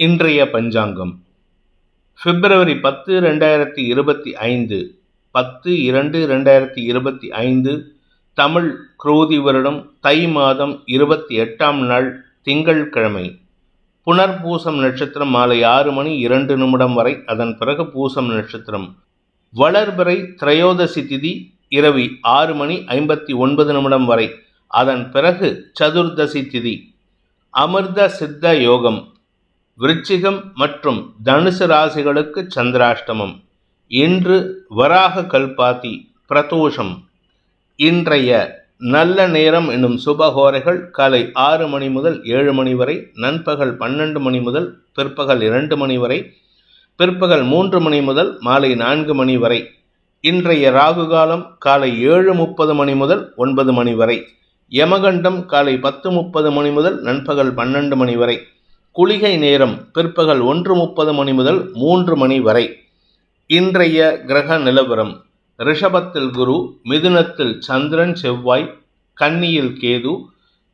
இன்றைய பஞ்சாங்கம் பிப்ரவரி 10, 2025 10/2/2025 தமிழ் குரோதி வருடம் தை மாதம் 28ஆம் நாள் திங்கட்கிழமை. புனர்பூசம் நட்சத்திரம் மாலை 6:02 வரை, அதன் பிறகு பூசம் நட்சத்திரம். வளர்பிறை திரையோதசி திதி இரவு 6:59 வரை, அதன் பிறகு சதுர்தசி திதி. அமிர்த சித்த யோகம். விருச்சிகம் மற்றும் தனுசு ராசிகளுக்கு சந்திராஷ்டமம். இன்று வராக கல்பாதி பிரதோஷம். இன்றைய நல்ல நேரம் என்னும் சுபகோரைகள் காலை 6 மணி முதல் 7 மணி வரை, நண்பகல் 12 மணி முதல் பிற்பகல் 2 மணி வரை, பிற்பகல் 3 மணி முதல் மாலை 4 மணி வரை. இன்றைய ராகு காலம் காலை 7:30 மணி முதல் 9 மணி வரை. யமகண்டம் காலை 10:30 மணி முதல் நண்பகல் 12 மணி வரை. குளிகை நேரம் பிற்பகல் 1:30 மணி முதல் 3 மணி வரை. இன்றைய கிரக நிலவரம்: ரிஷபத்தில் குரு, மிதுனத்தில் சந்திரன் செவ்வாய், கன்னியில் கேது,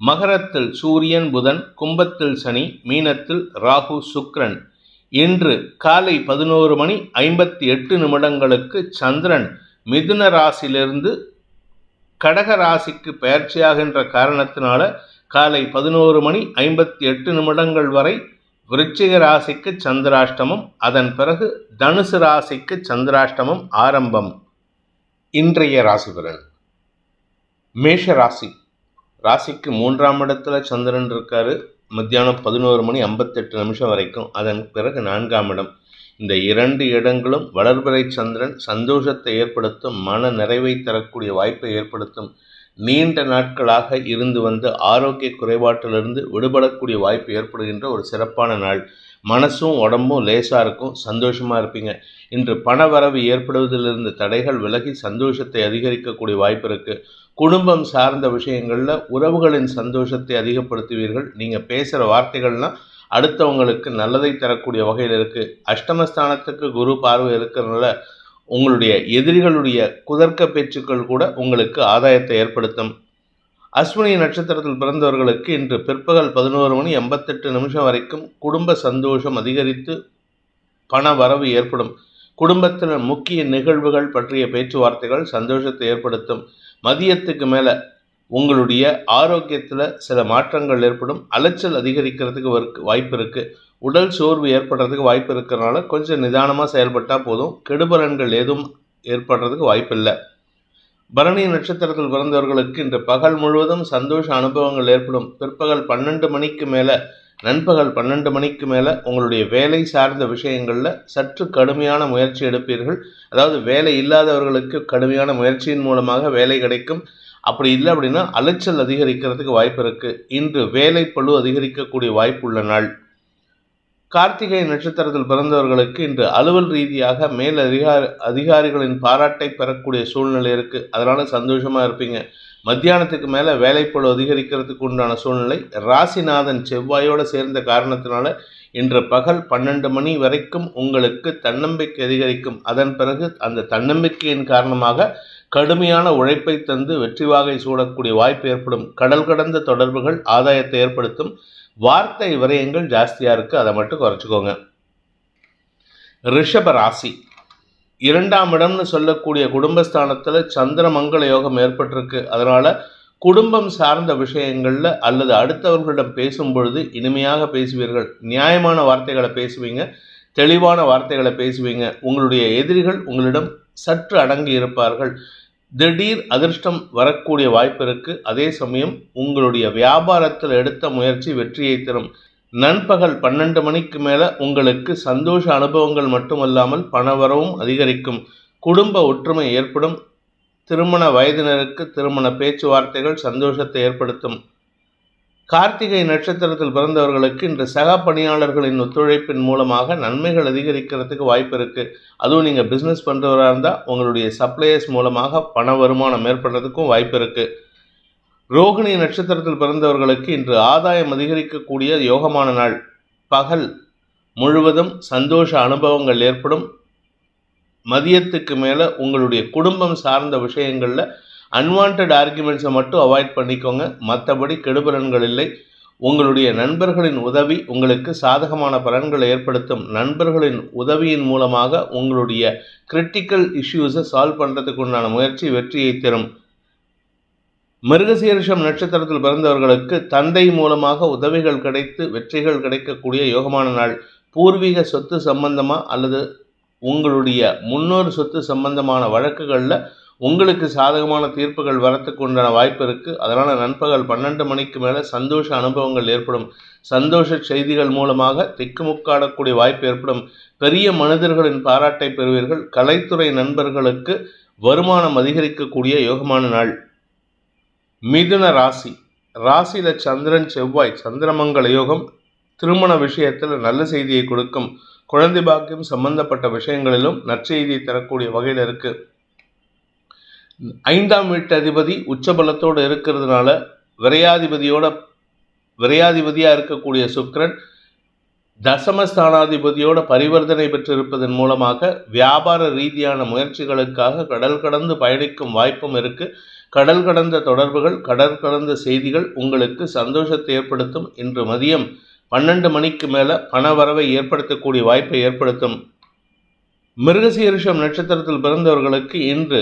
மகரத்தில் சூரியன் புதன், கும்பத்தில் சனி, மீனத்தில் ராகு சுக்கிரன். இன்று காலை 11:58 சந்திரன் மிதுன ராசியிலிருந்து கடக ராசிக்கு பெயர்ச்சியாகின்ற காரணத்தினால காலை 11:58 வரை விருச்சிக ராசிக்கு சந்திராஷ்டமம், அதன் பிறகு தனுசு ராசிக்கு சந்திராஷ்டமம் ஆரம்பம். இன்றைய ராசிபலன்: மேஷ ராசி. ராசிக்கு 3ஆம் இடத்துல சந்திரன் இருக்காரு, மத்தியானம் 11:58 வரைக்கும். அதன் பிறகு 4ஆம் இடம். இந்த 2 இடங்களும் வளர்பிறை சந்திரன் சந்தோஷத்தை ஏற்படுத்தும், மன நிறைவை தரக்கூடிய வாய்ப்பை ஏற்படுத்தும். நீண்ட நாட்களாக இருந்து வந்த ஆரோக்கிய குறைபாட்டிலிருந்து விடுபடக்கூடிய வாய்ப்பு ஏற்படுகின்ற ஒரு சிறப்பான நாள். மனசும் உடம்பும் லேசாக இருக்கும், சந்தோஷமாக இருப்பீங்க. இன்று பண வரவு ஏற்படுவதிலிருந்து தடைகள் விலகி சந்தோஷத்தை அதிகரிக்கக்கூடிய வாய்ப்பு இருக்குது. குடும்பம் சார்ந்த விஷயங்களில் உறவுகளின் சந்தோஷத்தை அதிகப்படுத்துவீர்கள். நீங்கள் பேசுகிற வார்த்தைகள்லாம் அடுத்தவங்களுக்கு நல்லதை தரக்கூடிய வகையில் இருக்குது. அஷ்டமஸ்தானத்துக்கு குரு பார்வை இருக்கிறதுனால உங்களுடைய எதிரிகளுடைய குதர்க்க பேச்சுக்கள் கூட உங்களுக்கு ஆதாயத்தை ஏற்படுத்தும். அஸ்வினி நட்சத்திரத்தில் பிறந்தவர்களுக்கு இன்று பிற்பகல் 11:88 வரைக்கும் குடும்ப சந்தோஷம் அதிகரித்து பண வரவு ஏற்படும். குடும்பத்தில் முக்கிய நிகழ்வுகள் பற்றிய பேச்சுவார்த்தைகள் சந்தோஷத்தை ஏற்படுத்தும். மதியத்துக்கு மேலே உங்களுடைய ஆரோக்கியத்தில் சில மாற்றங்கள் ஏற்படும். அலைச்சல் அதிகரிக்கிறதுக்கு வாய்ப்பு இருக்குது. உடல் சோர்வு ஏற்படுறதுக்கு வாய்ப்பு இருக்கிறனால கொஞ்சம் நிதானமாக செயல்பட்டால் போதும். கெடுபலன்கள் எதுவும் ஏற்படுறதுக்கு வாய்ப்பு இல்லை. பரணி நட்சத்திரத்தில் பிறந்தவர்களுக்கு இன்று பகல் முழுவதும் சந்தோஷ அனுபவங்கள் ஏற்படும். பிற்பகல் 12 மணிக்கு மேலே நண்பகல் 12 மணிக்கு மேலே உங்களுடைய வேலை சார்ந்த விஷயங்களில் சற்று கடுமையான முயற்சி எடுப்பீர்கள். அதாவது வேலை இல்லாதவர்களுக்கு கடுமையான முயற்சியின் மூலமாக வேலை கிடைக்கும். அப்படி இல்லை அப்படின்னா அலைச்சல் அதிகரிக்கிறதுக்கு வாய்ப்பு இருக்குது. இன்று வேலை பளு அதிகரிக்கக்கூடிய வாய்ப்பு உள்ள நாள். கார்த்திகை நட்சத்திரத்தில் பிறந்தவர்களுக்கு இன்று அலுவல் ரீதியாக மேல் அதிகாரிகளின் பாராட்டை பெறக்கூடிய சூழ்நிலை இருக்குது. அதனால் சந்தோஷமாக இருப்பீங்க. மத்தியானத்துக்கு மேலே வேலைப்பளு அதிகரிக்கிறதுக்கு உண்டான சூழ்நிலை. ராசிநாதன் செவ்வாயோடு சேர்ந்த காரணத்தினால இன்று பகல் 12 மணி வரைக்கும் உங்களுக்கு தன்னம்பிக்கை அதிகரிக்கும். அதன் பிறகு அந்த தன்னம்பிக்கையின் காரணமாக கடுமையான உழைப்பை தந்து வெற்றி வாகை சூடக்கூடிய வாய்ப்பு ஏற்படும். கடல் கடந்த தொடர்புகள் ஆதாயத்தை ஏற்படுத்தும். வார்த்தை விரயங்கள் ஜாஸ்தியாக இருக்குது, அதை மட்டும் குறைச்சிக்கோங்க. ரிஷப ராசி. 2ஆம் இடம்னு சொல்லக்கூடிய குடும்பஸ்தானத்தில் சந்திரமங்கல யோகம் ஏற்பட்டிருக்கு. அதனால் குடும்பம் சார்ந்த விஷயங்களில் அல்லது அடுத்தவர்களிடம் பேசும் பொழுது இனிமையாக பேசுவீர்கள். நியாயமான வார்த்தைகளை பேசுவீங்க, தெளிவான வார்த்தைகளை பேசுவீங்க. உங்களுடைய எதிரிகள் உங்களிடம் சற்று அடங்கி இருப்பார்கள். திடீர் அதிர்ஷ்டம் வரக்கூடிய வாய்ப்பு இருக்குது. அதே சமயம் உங்களுடைய வியாபாரத்தில் எடுத்த முயற்சி வெற்றியை தரும். நண்பகல் 12 மணிக்கு மேலே உங்களுக்கு சந்தோஷ அனுபவங்கள் மட்டுமல்லாமல் பணவரவும் அதிகரிக்கும். குடும்ப ஒற்றுமை ஏற்படும். திருமண வயதினருக்கு திருமண பேச்சுவார்த்தைகள் சந்தோஷத்தை ஏற்படுத்தும். கார்த்திகை நட்சத்திரத்தில் பிறந்தவர்களுக்கு இன்று சக பணியாளர்களின் ஒத்துழைப்பின் மூலமாக நன்மைகள் அதிகரிக்கிறதுக்கு வாய்ப்பு இருக்குது. அதுவும் நீங்கள் பிஸ்னஸ் பண்ணுறவராக இருந்தால் உங்களுடைய சப்ளையர்ஸ் மூலமாக பண வருமானம் ஏற்படுறதுக்கும் வாய்ப்பு இருக்குது. ரோகிணி நட்சத்திரத்தில் பிறந்தவர்களுக்கு இன்று ஆதாயம் அதிகரிக்கக்கூடிய யோகமான நாள். பகல் முழுவதும் சந்தோஷ அனுபவங்கள் ஏற்படும். மதியத்துக்கு மேலே உங்களுடைய குடும்பம் சார்ந்த விஷயங்களில் அன்வான்ட் ஆர்குமெண்ட்ஸை மட்டும் அவாய்ட் பண்ணிக்கோங்க. மற்றபடி கெடுபலன்கள் இல்லை. உங்களுடைய நண்பர்களின் உதவி உங்களுக்கு சாதகமான பலன்களை ஏற்படுத்தும். நண்பர்களின் உதவியின் மூலமாக உங்களுடைய கிரிட்டிக்கல் இஷ்யூஸை சால்வ் பண்ணுறதுக்கு உண்டான முயற்சி வெற்றியை தரும். மிருகசீரிஷம் நட்சத்திரத்தில் பிறந்தவர்களுக்கு தந்தை மூலமாக உதவிகள் கிடைத்து வெற்றிகள் கிடைக்கக்கூடிய யோகமான நாள். பூர்வீக சொத்து சம்பந்தமாக அல்லது உங்களுடைய முன்னோர் சொத்து சம்பந்தமான வழக்குகளில் உங்களுக்கு சாதகமான தீர்ப்புகள் வரத்துக்கு உண்டான வாய்ப்பு இருக்குது. அதனால் நண்பகல் 12 மணிக்கு மேலே சந்தோஷ அனுபவங்கள் ஏற்படும். சந்தோஷ செய்திகள் மூலமாக திக்குமுக்காடக்கூடிய வாய்ப்பு ஏற்படும். பெரிய மனிதர்களின் பாராட்டை பெறுவீர்கள். கலைத்துறை நண்பர்களுக்கு வருமானம் அதிகரிக்கக்கூடிய யோகமான நாள். மிதுன ராசி. ராசியில் சந்திரன் செவ்வாய் சந்திரமங்கல யோகம் திருமண விஷயத்தில் நல்ல செய்தியை கொடுக்கும். குழந்தை பாக்கியம் சம்பந்தப்பட்ட விஷயங்களிலும் நற்செய்தியை தரக்கூடிய வகையில் இருக்குது. 5ஆம் வீட்டு அதிபதி உச்சபலத்தோடு இருக்கிறதுனால விரையாதிபதியாக இருக்கக்கூடிய சுக்கிரன் தசமஸ்தானாதிபதியோட பரிவர்த்தனை பெற்றிருப்பதன் மூலமாக வியாபார ரீதியான முயற்சிகளுக்காக கடல் கடந்து பயணிக்கும் வாய்ப்பும் இருக்குது. கடல் கடந்த தொடர்புகள், கடல் கடந்த செய்திகள் உங்களுக்கு சந்தோஷத்தை ஏற்படுத்தும். இன்று மதியம் 12 மணிக்கு மேலே பண வரவை ஏற்படுத்தக்கூடிய வாய்ப்பை ஏற்படுத்தும். மிருகசீரிஷம் நட்சத்திரத்தில் பிறந்தவர்களுக்கு இன்று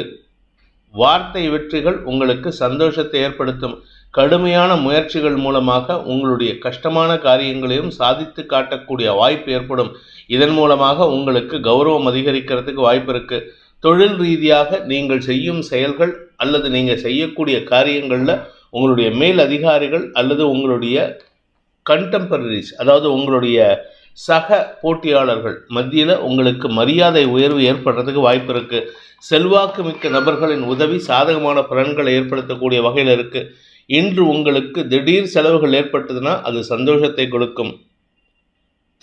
வார்த்தை வெற்றிகள் உங்களுக்கு சந்தோஷத்தை ஏற்படுத்தும். கடுமையான முயற்சிகள் மூலமாக உங்களுடைய கஷ்டமான காரியங்களையும் சாதித்து காட்டக்கூடிய வாய்ப்பு ஏற்படும். இதன் மூலமாக உங்களுக்கு கௌரவம் அதிகரிக்கிறதுக்கு வாய்ப்பு இருக்குது. தொழில் ரீதியாக நீங்கள் செய்யும் செயல்கள் அல்லது நீங்கள் செய்யக்கூடிய காரியங்களில் உங்களுடைய மேல் அதிகாரிகள் அல்லது உங்களுடைய கண்டெம்பரரிஸ், அதாவது உங்களுடைய சக போட்டியாளர்கள் மத்தியில் உங்களுக்கு மரியாதை உயர்வு ஏற்படுறதுக்கு வாய்ப்பு இருக்குது. செல்வாக்கு மிக்க நபர்களின் உதவி சாதகமான பலன்களை ஏற்படுத்தக்கூடிய வகையில் இருக்குது. இன்று உங்களுக்கு திடீர் செலவுகள் ஏற்பட்டதுன்னா அது சந்தோஷத்தை கொடுக்கும்.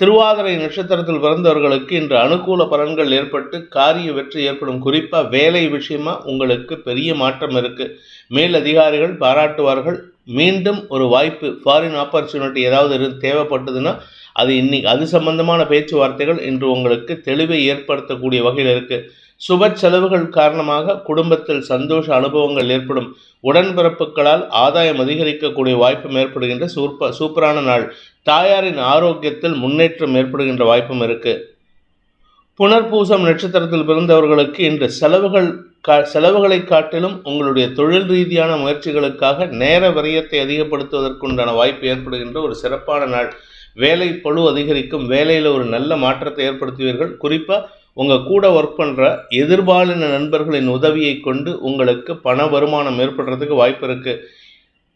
திருவாதிரை நட்சத்திரத்தில் பிறந்தவர்களுக்கு இன்று அனுகூல பலன்கள் ஏற்பட்டு காரிய வெற்றி ஏற்படும். குறிப்பாக வேலை விஷயமா உங்களுக்கு பெரிய மாற்றம் இருக்குது. மேல் அதிகாரிகள் பாராட்டுவார்கள். மீண்டும் ஒரு வாய்ப்பு, ஃபாரின் ஆப்பர்ச்சுனிட்டி ஏதாவது தேவைப்பட்டதுன்னா அது சம்பந்தமான பேச்சுவார்த்தைகள் இன்று உங்களுக்கு தெளிவை ஏற்படுத்தக்கூடிய வகையில் இருக்குது. சுப செலவுகள் காரணமாக குடும்பத்தில் சந்தோஷ அனுபவங்கள் ஏற்படும். உடன்பிறப்புகளால் ஆதாயம் அதிகரிக்கக்கூடிய வாய்ப்பும் ஏற்படுகின்ற சூப்பரான நாள். தாயாரின் ஆரோக்கியத்தில் முன்னேற்றம் ஏற்படுகின்ற வாய்ப்பும் இருக்குது. புனர்பூசம் நட்சத்திரத்தில் பிறந்தவர்களுக்கு இன்று செலவுகளை காட்டிலும் உங்களுடைய தொழில் ரீதியான முயற்சிகளுக்காக நேர விரயத்தை அதிகப்படுத்துவதற்குண்டான வாய்ப்பு ஏற்படுகின்ற ஒரு சிறப்பான நாள். வேலை பளு அதிகரிக்கும். வேலையில் ஒரு நல்ல மாற்றத்தை ஏற்படுத்துவீர்கள். குறிப்பாக உங்கள் கூட ஒர்க் பண்ணுற எதிர்பாலின நண்பர்களின் உதவியை கொண்டு உங்களுக்கு பண வருமானம் ஏற்படுறதுக்கு வாய்ப்பு இருக்குது.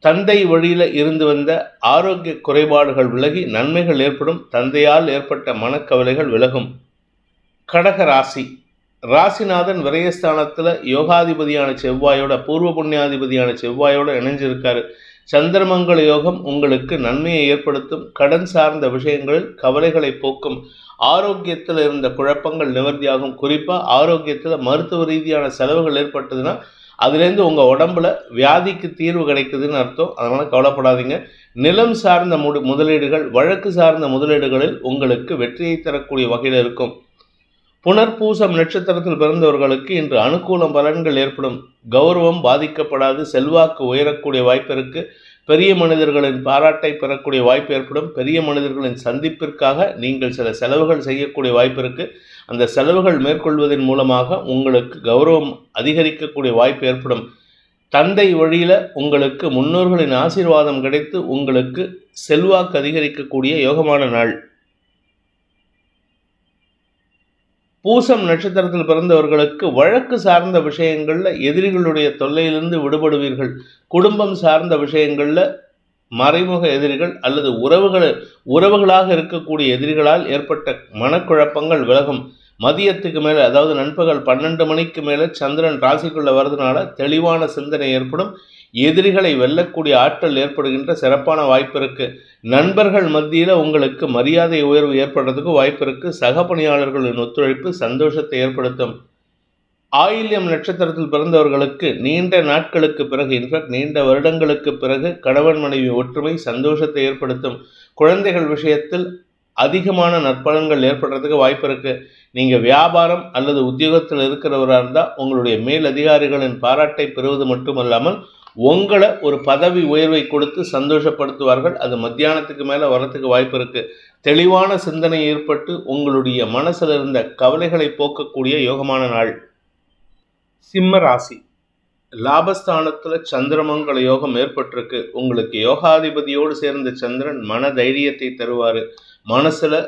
தந்தை வழியில் இருந்து வந்த ஆரோக்கிய குறைபாடுகள் விலகி நன்மைகள் ஏற்படும். தந்தையால் ஏற்பட்ட மனக்கவலைகள் விலகும். கடக ராசி. ராசிநாதன் விரயஸ்தானத்தில் யோகாதிபதியான செவ்வாயோட பூர்வ புண்ணியாதிபதியான செவ்வாயோட இணைஞ்சிருக்காரு. சந்திரமங்கல யோகம் உங்களுக்கு நன்மையை ஏற்படுத்தும். கடன் சார்ந்த விஷயங்களில் கவலைகளை போக்கும். ஆரோக்கியத்தில் இருந்த குழப்பங்கள் நிவர்த்தியாகும். குறிப்பாக ஆரோக்கியத்தில் மருத்துவ ரீதியான செலவுகள் ஏற்பட்டதுன்னா அதுலேருந்து உங்கள் உடம்புல வியாதிக்கு தீர்வு கிடைக்குதுன்னு அர்த்தம். அதனால் கவலைப்படாதீங்க. நிலம் சார்ந்த முதலீடுகள், வழக்கு சார்ந்த முதலீடுகளில் உங்களுக்கு வெற்றியை தரக்கூடிய வகையில் இருக்கும். புனர்பூசம் நட்சத்திரத்தில் பிறந்தவர்களுக்கு இன்று அனுகூல பலன்கள் ஏற்படும். கௌரவம் பாதிக்கப்படாது. செல்வாக்கு உயரக்கூடிய வாய்ப்பு இருக்குது. பெரிய மனிதர்களின் பாராட்டை பெறக்கூடிய வாய்ப்பு ஏற்படும். பெரிய மனிதர்களின் சந்திப்பிற்காக நீங்கள் சில செலவுகள் செய்யக்கூடிய வாய்ப்பு இருக்குது. அந்த செலவுகள் மேற்கொள்வதன் மூலமாக உங்களுக்கு கௌரவம் அதிகரிக்கக்கூடிய வாய்ப்பு ஏற்படும். தந்தை வழியில் உங்களுக்கு முன்னோர்களின் ஆசீர்வாதம் கிடைத்து உங்களுக்கு செல்வாக்கு அதிகரிக்கக்கூடிய யோகமான நாள். பூசம் நட்சத்திரத்தில் பிறந்தவர்களுக்கு வழக்கு சார்ந்த விஷயங்களில் எதிரிகளுடைய தொல்லையிலிருந்து விடுபடுவீர்கள். குடும்பம் சார்ந்த விஷயங்களில் மறைமுக எதிரிகள் அல்லது உறவுகளாக இருக்கக்கூடிய எதிரிகளால் ஏற்பட்ட மனக்குழப்பங்கள் விலகும். மதியத்துக்கு மேலே, அதாவது நண்பகல் 12 மணிக்கு மேலே சந்திரன் ராசிக்குள்ளே வர்றதுனால தெளிவான சிந்தனை ஏற்படும். எதிரிகளை வெல்லக்கூடிய ஆற்றல் ஏற்படுகின்ற சிறப்பான வாய்ப்பு இருக்குது. நண்பர்கள் மத்தியில் உங்களுக்கு மரியாதை உயர்வு ஏற்படுறதுக்கு வாய்ப்பு இருக்குது. சக பணியாளர்களின் ஒத்துழைப்பு சந்தோஷத்தை ஏற்படுத்தும். ஆயில்யம் நட்சத்திரத்தில் பிறந்தவர்களுக்கு நீண்ட நாட்களுக்கு பிறகு, இன்ஃபேக்ட் நீண்ட வருடங்களுக்கு பிறகு கணவன் மனைவி ஒற்றுமை சந்தோஷத்தை ஏற்படுத்தும். குழந்தைகள் விஷயத்தில் அதிகமான நற்பலன்கள் ஏற்படுறதுக்கு வாய்ப்பு இருக்குது. நீங்கள் வியாபாரம் அல்லது உத்தியோகத்தில் இருக்கிறவராக இருந்தால் உங்களுடைய மேல் அதிகாரிகளின் பாராட்டை பெறுவது மட்டுமல்லாமல் உங்களை ஒரு பதவி உயர்வை கொடுத்து சந்தோஷப்படுத்துவார்கள். அது மத்தியானத்துக்கு மேலே வரத்துக்கு வாய்ப்பு இருக்குது. தெளிவான சிந்தனை ஏற்பட்டு உங்களுடைய மனசில் இருந்த கவலைகளை போக்கக்கூடிய யோகமான நாள். சிம்ம ராசி. லாபஸ்தானத்தில் சந்திரமங்கல யோகம் ஏற்பட்டிருக்கு. உங்களுக்கு யோகாதிபதியோடு சேர்ந்த சந்திரன் மன தைரியத்தை தருவார், மனசில்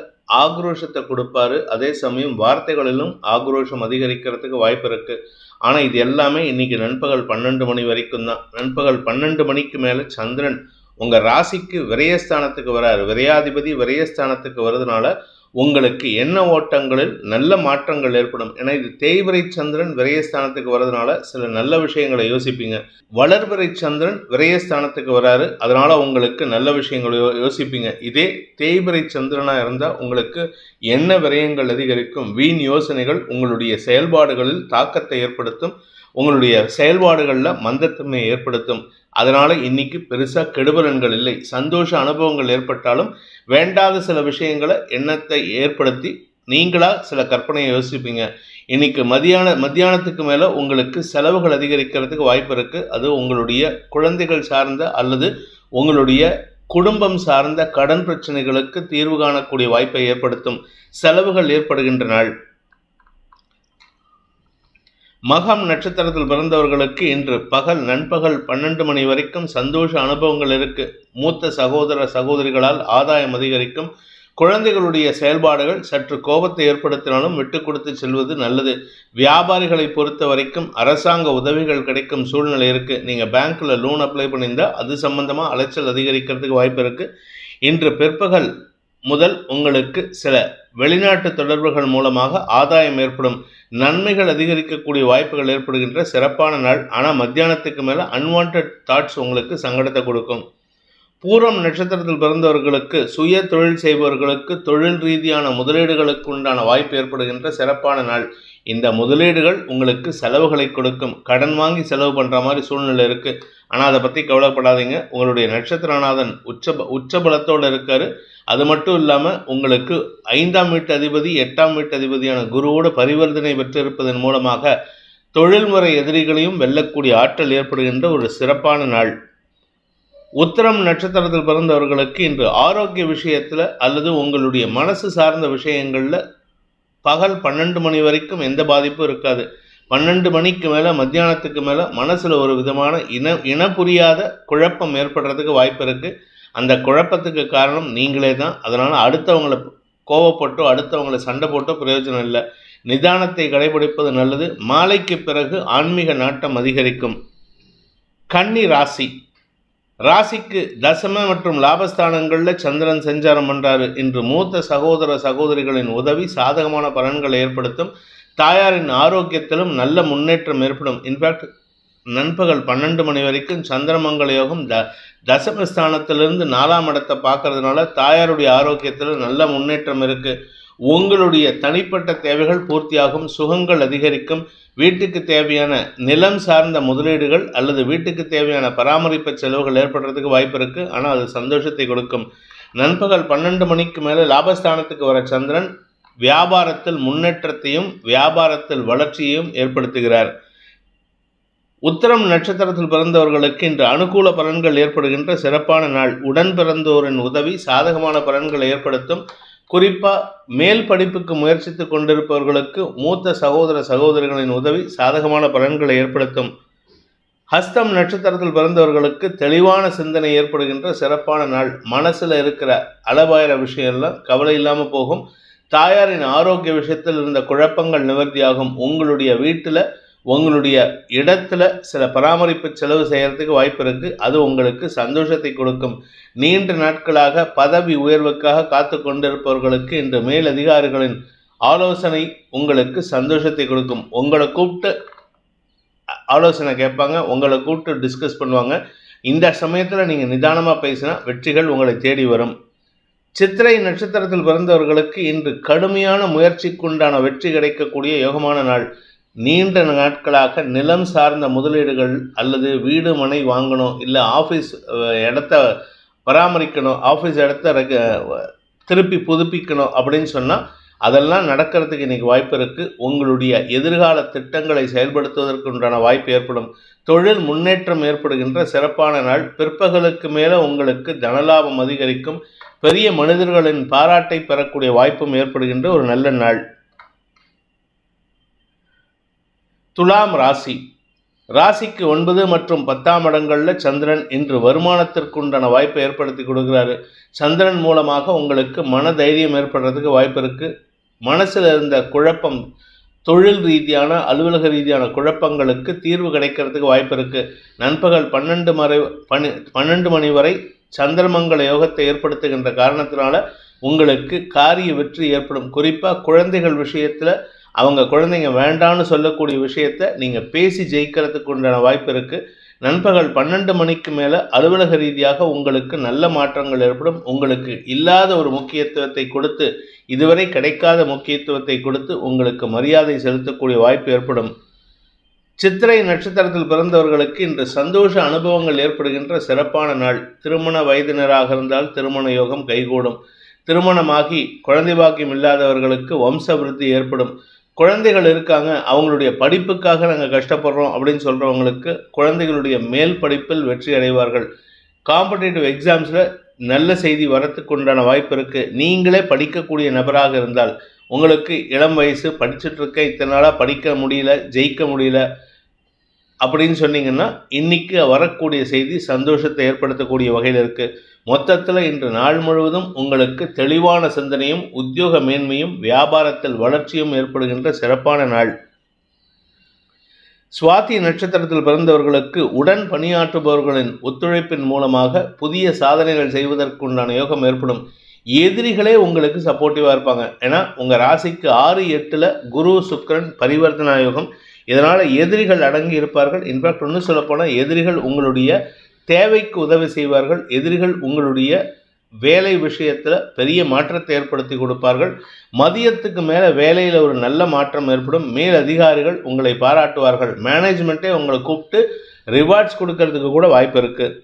ஆக்ரோஷத்தை கொடுப்பாரு. அதே சமயம் வார்த்தைகளிலும் ஆக்ரோஷம் அதிகரிக்கிறதுக்கு வாய்ப்பு இருக்குது. ஆனால் இது எல்லாமே இன்றைக்கி நண்பகல் 12 மணி வரைக்கும் தான். நண்பகல் 12 மணிக்கு மேலே சந்திரன் உங்கள் ராசிக்கு விரயஸ்தானத்துக்கு வராரு. விரையாதிபதி விரயஸ்தானத்துக்கு வருதுனால உங்களுக்கு எண்ண ஓட்டங்களில் நல்ல மாற்றங்கள் ஏற்படும். ஏன்னா இது தேய்பிரை சந்திரன் விரயஸ்தானத்துக்கு வர்றதுனால சில நல்ல விஷயங்களை யோசிப்பீங்க. வளர்பிறை சந்திரன் விரயஸ்தானத்துக்கு வராரு, அதனால உங்களுக்கு நல்ல விஷயங்களை யோசிப்பீங்க. இதே தேய்பிரை சந்திரனாக இருந்தால் உங்களுக்கு எண்ண விரயங்கள் அதிகரிக்கும். வீண் யோசனைகள் உங்களுடைய செயல்பாடுகளில் தாக்கத்தை ஏற்படுத்தும், உங்களுடைய செயல்பாடுகளில் மந்தத்தன்மையை ஏற்படுத்தும். அதனால் இன்றைக்கி பெருசாக கெடுபலன்கள் இல்லை. சந்தோஷ அனுபவங்கள் ஏற்பட்டாலும் வேண்டாத சில விஷயங்களை எண்ணத்தை ஏற்படுத்தி நீங்களாக சில கற்பனையை யோசிப்பீங்க. இன்றைக்கி மத்தியானத்துக்கு மேலே உங்களுக்கு செலவுகள் அதிகரிக்கிறதுக்கு வாய்ப்பு இருக்குது. அது உங்களுடைய குழந்தைகள் சார்ந்த அல்லது உங்களுடைய குடும்பம் சார்ந்த கடன் பிரச்சனைகளுக்கு தீர்வு காணக்கூடிய வாய்ப்பை ஏற்படுத்தும். செலவுகள் ஏற்படுகின்ற நாள். மகம் நட்சத்திரத்தில் பிறந்தவர்களுக்கு இன்று நண்பகல் 12 மணி வரைக்கும் சந்தோஷ அனுபவங்கள் இருக்குது. மூத்த சகோதர சகோதரிகளால் ஆதாயம் அதிகரிக்கும். குழந்தைகளுடைய செயல்பாடுகள் சற்று கோபத்தை ஏற்படுத்தினாலும் விட்டு கொடுத்து செல்வது நல்லது. வியாபாரிகளை பொறுத்த வரைக்கும் அரசாங்க உதவிகள் கிடைக்கும் சூழ்நிலை இருக்குது. நீங்கள் பேங்க்கில் லோன் அப்ளை பண்ணியிருந்தால் அது சம்பந்தமாக அலைச்சல் அதிகரிக்கிறதுக்கு வாய்ப்பு இருக்குது. இன்று பிற்பகல் முதல் உங்களுக்கு சில வெளிநாட்டு தொடர்புகள் மூலமாக ஆதாயம் ஏற்படும். நன்மைகள் அதிகரிக்கக்கூடிய வாய்ப்புகள் ஏற்படுகின்ற சிறப்பான நாள். ஆனால் மத்தியானத்துக்கு மேலே அன்வான்ட் தாட்ஸ் உங்களுக்கு சங்கடத்தை கொடுக்கும். பூரம் நட்சத்திரத்தில் பிறந்தவர்களுக்கு சுய தொழில் செய்பவர்களுக்கு தொழில் ரீதியான முதலீடுகளுக்கு உண்டான வாய்ப்பு ஏற்படுகின்ற சிறப்பான நாள். இந்த முதலீடுகள் உங்களுக்கு செலவுகளை கொடுக்கும். கடன் வாங்கி செலவு பண்ணுற மாதிரி சூழ்நிலை இருக்குது. ஆனால் அதை பற்றி கவலைப்படாதீங்க. உங்களுடைய நட்சத்திரநாதன் உச்சபலத்தோடு இருக்கார். அது மட்டும் இல்லாமல் உங்களுக்கு 5ஆம் வீட்டு அதிபதி 8ஆம் வீட்டு அதிபதியான குருவோடு பரிவர்த்தனை பெற்றிருப்பதன் மூலமாக தொழில்முறை எதிரிகளையும் வெல்லக்கூடிய ஆற்றல் ஏற்படுகின்ற ஒரு சிறப்பான நாள். உத்திரம் நட்சத்திரத்தில் பிறந்தவர்களுக்கு இன்று ஆரோக்கிய விஷயத்தில் அல்லது உங்களுடைய மனசு சார்ந்த விஷயங்களில் பகல் 12 மணி வரைக்கும் எந்த பாதிப்பும் இருக்காது. 12 மணிக்கு மேலே மத்தியானத்துக்கு மேலே மனசில் ஒரு விதமான இன புரியாத குழப்பம் ஏற்படுறதுக்கு வாய்ப்பு இருக்குது. அந்த குழப்பத்துக்கு காரணம் நீங்களே தான். அதனால் அடுத்தவங்களை கோவப்பட்டோ அடுத்தவங்களை சண்டை போட்டோ பிரயோஜனம் இல்லை. நிதானத்தை கடைபிடிப்பது நல்லது. மாலைக்கு பிறகு ஆன்மீக நாட்டம் அதிகரிக்கும். கன்னி ராசி. ராசிக்கு தசம மற்றும் லாபஸ்தானங்களில் சந்திரன் சஞ்சாரம் பண்ணுறாரு. இன்று மூத்த சகோதர சகோதரிகளின் உதவி சாதகமான பலன்களை ஏற்படுத்தும். தாயாரின் ஆரோக்கியத்திலும் நல்ல முன்னேற்றம் ஏற்படும். இன்ஃபேக்ட் நண்பகல் 12 மணி வரைக்கும் சந்திரமங்கல யோகம் தசமஸ்தானத்திலிருந்து 4ஆம் இடத்தை பார்க்கறதுனால தாயாருடைய ஆரோக்கியத்தில் நல்ல முன்னேற்றம் இருக்குது. உங்களுடைய தனிப்பட்ட தேவைகள் பூர்த்தியாகும். சுகங்கள் அதிகரிக்கும். வீட்டுக்கு தேவையான நிலம் சார்ந்த முதலீடுகள் அல்லது வீட்டுக்கு தேவையான பராமரிப்பு செலவுகள் ஏற்படுறதுக்கு வாய்ப்பு இருக்குது. ஆனால் அது சந்தோஷத்தை கொடுக்கும். நண்பகல் 12 மணிக்கு மேலே லாபஸ்தானத்துக்கு வர சந்திரன் வியாபாரத்தில் முன்னேற்றத்தையும் வியாபாரத்தில் வளர்ச்சியையும் ஏற்படுத்துகிறார். உத்திரம் நட்சத்திரத்தில் பிறந்தவர்களுக்கு இன்று அனுகூல பலன்கள் ஏற்படுகின்ற சிறப்பான நாள். உடன் பிறந்தோரின் உதவி சாதகமான பலன்களை ஏற்படுத்தும். குறிப்பாக மேல் படிப்புக்கு முயற்சித்து கொண்டிருப்பவர்களுக்கு மூத்த சகோதர சகோதரிகளின் உதவி சாதகமான பலன்களை ஏற்படுத்தும். ஹஸ்தம் நட்சத்திரத்தில் பிறந்தவர்களுக்கு தெளிவான சிந்தனை ஏற்படுகின்ற சிறப்பான நாள். மனசில் இருக்கிற அளவாயிர விஷயம்லாம் கவலை இல்லாமல் போகும். தாயாரின் ஆரோக்கிய விஷயத்தில் இருந்த குழப்பங்கள் நிவர்த்தியாகும். உங்களுடைய வீட்டில் உங்களுடைய இடத்துல சில பராமரிப்பு செலவு செய்கிறதுக்கு வாய்ப்பு இருக்குது. அது உங்களுக்கு சந்தோஷத்தை கொடுக்கும். நீண்ட நாட்களாக பதவி உயர்வுக்காக காத்து கொண்டிருப்பவர்களுக்கு இன்று மேல் அதிகாரிகளின் ஆலோசனை உங்களுக்கு சந்தோஷத்தை கொடுக்கும். உங்களை கூப்பிட்டு ஆலோசனை கேட்பாங்க, உங்களை கூப்பிட்டு டிஸ்கஸ் பண்ணுவாங்க. இந்த சமயத்தில் நீங்கள் நிதானமாக பேசினா வெற்றிகள் உங்களை தேடி வரும். சித்திரை நட்சத்திரத்தில் பிறந்தவர்களுக்கு இன்று கடுமையான முயற்சிக்குண்டான வெற்றி கிடைக்கக்கூடிய யோகமான நாள். நீண்ட நாட்களாக நிலம் சார்ந்த முதலீடுகள் அல்லது வீடு மனை வாங்கணும், இல்லை ஆஃபீஸ் இடத்த பராமரிக்கணும், ஆஃபீஸ் இடத்த திருப்பி புதுப்பிக்கணும் அப்படின்னு சொன்னால் அதெல்லாம் நடக்கிறதுக்கு இன்றைக்கி வாய்ப்பு இருக்குது. உங்களுடைய எதிர்கால திட்டங்களை செயல்படுத்துவதற்கு உண்டான வாய்ப்பு ஏற்படும். தொழில் முன்னேற்றம் ஏற்படுகின்ற சிறப்பான நாள். பிற்பகலுக்கு மேலே உங்களுக்கு தனலாபம் அதிகரிக்கும். பெரிய மனிதர்களின் பாராட்டை பெறக்கூடிய வாய்ப்பும் ஏற்படுகின்ற ஒரு நல்ல நாள். துலாம் ராசி. ராசிக்கு 9 மற்றும் 10ஆம் இடங்களில் சந்திரன் இன்று வருமானத்திற்குண்டான வாய்ப்பை ஏற்படுத்தி கொடுக்குறாரு. சந்திரன் மூலமாக உங்களுக்கு மன தைரியம் ஏற்படுறதுக்கு வாய்ப்பு இருக்குது. மனசில் இருந்த குழப்பம், தொழில் ரீதியான அலுவலக ரீதியான குழப்பங்களுக்கு தீர்வு கிடைக்கிறதுக்கு வாய்ப்பு இருக்குது. நண்பகல் 12 மணி வரை சந்திரமங்கல யோகத்தை ஏற்படுத்துகின்ற காரணத்தினால உங்களுக்கு காரிய வெற்றி ஏற்படும். குறிப்பாக குழந்தைகள் விஷயத்தில் அவங்க குழந்தைங்க வேண்டான்னு சொல்லக்கூடிய விஷயத்தை நீங்கள் பேசி ஜெயிக்கிறதுக்கு உண்டான வாய்ப்பு இருக்குது. நண்பகல் 12 மணிக்கு மேலே அலுவலக ரீதியாக உங்களுக்கு நல்ல மாற்றங்கள் ஏற்படும். உங்களுக்கு இல்லாத ஒரு முக்கியத்துவத்தை கொடுத்து, இதுவரை கிடைக்காத முக்கியத்துவத்தை கொடுத்து உங்களுக்கு மரியாதை செலுத்தக்கூடிய வாய்ப்பு ஏற்படும். சித்திரை நட்சத்திரத்தில் பிறந்தவர்களுக்கு இன்று சந்தோஷ அனுபவங்கள் ஏற்படுகின்ற சிறப்பான நாள். திருமண வயதினராக இருந்தால் திருமண யோகம் கைகூடும். திருமணமாகி குழந்தை பாக்கியம் இல்லாதவர்களுக்கு வம்ச விருத்தி ஏற்படும். குழந்தைகள் இருக்காங்க, அவங்களுடைய படிப்புக்காக நாங்கள் கஷ்டப்படுறோம் அப்படின்னு சொல்கிறவங்களுக்கு குழந்தைகளுடைய மேல் படிப்பில் வெற்றி அடைவார்கள். காம்படிட்டிவ் எக்ஸாம்ஸில் நல்ல செய்தி வரத்துக்கு உண்டான வாய்ப்பு இருக்குது. நீங்களே படிக்கக்கூடிய நபராக இருந்தால், உங்களுக்கு இளம் வயசு, படிச்சுட்ருக்கேன், இத்தனை நாளாக படிக்க முடியல, ஜெயிக்க முடியல அப்படின்னு சொன்னீங்கன்னா இன்றைக்கி வரக்கூடிய செய்தி சந்தோஷத்தை ஏற்படுத்தக்கூடிய வகையில் இருக்குது. மொத்தத்தில் இன்று நாள் முழுவதும் உங்களுக்கு தெளிவான சிந்தனையும் உத்தியோக மேன்மையும் வியாபாரத்தில் வளர்ச்சியும் ஏற்படுகின்ற சிறப்பான நாள். சுவாதி நட்சத்திரத்தில் பிறந்தவர்களுக்கு உடன் பணியாற்றுபவர்களின் ஒத்துழைப்பின் மூலமாக புதிய சாதனைகள் செய்வதற்குண்டான யோகம் ஏற்படும். எதிரிகளே உங்களுக்கு சப்போர்ட்டிவாக இருப்பாங்க. ஏன்னா உங்கள் ராசிக்கு 6, 8 குரு சுக்கிரன் பரிவர்த்தனா யோகம். இதனால் எதிரிகள் அடங்கி இருப்பார்கள். இன்ஃபேக்ட் ஒன்று சொல்லப்போனால் எதிரிகள் உங்களுடைய தேவைக்கு உதவி செய்வார்கள். எதிரிகள் உங்களுடைய வேலை விஷயத்தில் பெரிய மாற்றத்தை ஏற்படுத்தி கொடுப்பார்கள். மதியத்துக்கு மேலே வேலையில் ஒரு நல்ல மாற்றம் ஏற்படும். மேல் அதிகாரிகள் உங்களை பாராட்டுவார்கள். மேனேஜ்மெண்ட்டே உங்களை கூப்பிட்டு ரிவார்ட்ஸ் கொடுக்கறதுக்கு கூட வாய்ப்பு இருக்குது.